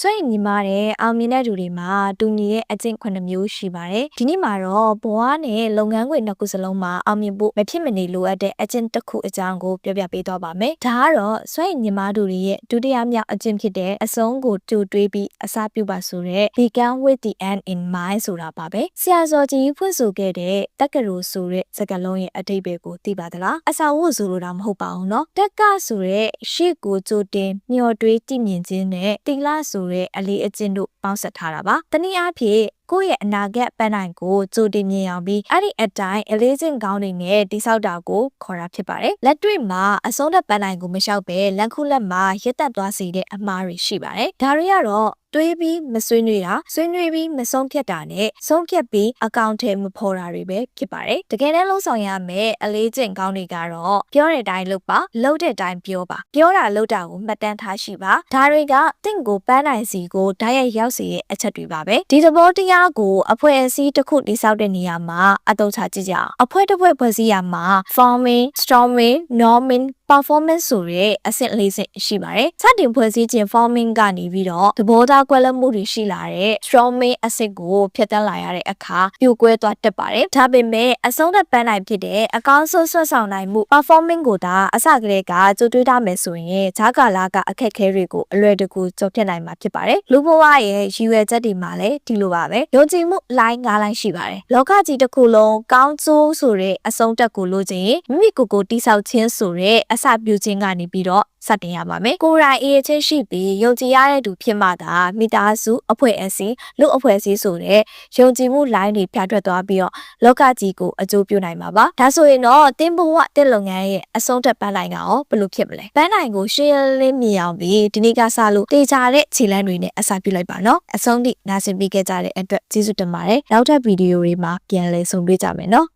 စွန့်ညီမာတဲ့အောင်မြင်တဲ့သူတွေမှာတူညီတဲ့အကျင့်9မျိုးရှိပါတယ်။ဒီနေ့မှာတော့ဘဝနဲ့လုပ်ငန်းခွင်နှစ်ခုစလုံးမှာအောင်မြင်ဖို့မဖြစ်မနေလိုအပ်တဲ့အကျင့်တစ်ခုအကြောင်းကိုပြောပြပေးသွားပါမယ်။ဒါကတော့စွန့်ညီမာသူတွေရဲ့ဒုတိယမြောက်အကျင့်ဖြစ်တဲ့အဆုံးကိုကြိုတွေးပြီးအစားပြုပါဆိုတဲ့ Begin with the end in mind ဆိုတာပါပဲ။ဆရာစောကြီးဖွင့်ဆိုခဲ့တဲ့တက္ကသိုလ်ဆိုတဲ့စကားလုံးရဲ့အဓိပ္ပာယ်ကိုသိပါသလား။အစာဝတ်ဆိုလိုတာမဟုတ်ပါဘူးနော်။တက်ကဆိုတဲ့ရှေ့ကိုကြိုတင်မျှော်တွေးကြည့်မြင်ခြင်းနဲ့တိလဆိုတဲ့အလေးအကျင့်တို့ပေါင်းစပ်ထားတာပါ။တနည်းအားဖြင့်ကိုယ့်ရဲ့အနာဂတ်ပန်းတိုင်ကိုကြိုတင်မြင်အောင်ပြီးအဲ့ဒီအတိုင်းအလေးချင်းကောင်းတွေနဲ့တိဆောက်တာကိုခေါ်တာဖြစ်ပါတယ်။လက်တွေ့မှာအဆုံးသက်ပန်းတိုင်ကိုမလျှောက်ပဲလက်ခုလက်မှာရက်တက်သွားစေတဲ့အမှားတွေရှိပါတယ်။ဒါတွေကတော့တွေးပြီးမဆွေးနွေးတာဆွေးနွေးပြီးမဆုံးဖြတ်တာနဲ့ဆုံးဖြတ်ပြီးအကောင့်ထဲမဖော်တာတွေပဲဖြစ်ပါတယ်တကယ်တမ်းလုံးဆောင်ရမယ်အလေးကျင့်ကောင်းတွေကတော့ပြောတဲ့အတိုင်းလုပ်ပါလုပ်တဲ့အတိုင်းပြောပါပြောတာလုပ်တာကိုမှတ်တမ်းထားရှိပါဒါတွေကတင့်ကိုပန်းနိုင်စီကိုဓာတ်ရိုက်ရောက်စေတဲ့အချက်တွေပါပဲဒီသဘောတရားကိုအဖွဲ့အစည်းတစ်ခုတည်ဆောက်တဲ့နေရာမှာအသုံးချကြည့်ကြအောင်အဖွဲ့တစ်ဖွဲ့ဖွဲ့စည်းရမှာ forming storming norming performance ဆိုတဲ့အဆင့်၄ဆင့်ရှိပါတယ်စတင်ဖွဲ့စည်းခြင်း forming ကနေပြီးတော့သဘောထားကွဲလွဲမှုတွေရှိလာတဲ့ storming အဆင့်ကိုဖြတ်တန်းလာရတဲ့အခါပြိုကွဲသွားတတ်ပါတယ်ဒါပေမဲ့အဆုံးသက်ပန်းနိုင်ဖြစ်တဲ့အကောင်းဆုံးဆွတ်ဆောင်နိုင်မှု performing ကိုဒါအစကတည်းကကြိုတွေးထားမယ်ဆိုရင်ဈာကာလကအခက်အခဲတွေကိုအလွယ်တကူကျော်ဖြတ်နိုင်မှာဖြစ်ပါတယ်လူဘဝရဲ့ရည်ရွယ်ချက်တွေမှာလည်းဒီလိုပါပဲယုံကြည်မှုလိုင်း9လိုင်းရှိပါတယ်လောကကြီးတစ်ခုလုံးကောင်းကျိုးဆိုတဲ့အဆုံးတက်ကိုလိုချင်မိမိကိုယ်ကိုတိဆောက်ခြင်းဆိုတဲ့အစပြုခြင်းကနေပြီးတော့စတင်ရပါမယ်ကိုယ်တိုင်အေးချင်းရှိပြီးယုံကြည်ရတဲ့သူဖြစ်မှသာမိသားစုအဖွဲ့အစည်းလူအဖွဲ့အစည်းဆိုတဲ့ယုံကြည်မှုလိုင်းတွေဖြတ်ထွက်သွားပြီးတော့လောကကြီးကိုအကျိုးပြုနိုင်မှာပါဒါဆိုရင်တော့တင်းဘဝတင်းလုပ်ငန်းရဲ့အဆုံးသက်ပန်းနိုင်ကရောဘယ်လိုဖြစ်မလဲပန်းနိုင်ကိုရှင်းလင်းမြင်အောင်ပြီးဒီနေ့ကစလို့တေချာတဲ့ခြေလမ်းတွေနဲ့အစာပြုလိုက်ပါနော်အဆုံးထိနားဆင်ပြီးခဲ့ကြတဲ့အတွက်ကျေးဇူးတင်ပါတယ်နောက်ထပ်ဗီဒီယိုတွေမှာပြန်လည်ဆုံတွေ့ကြမယ်နော်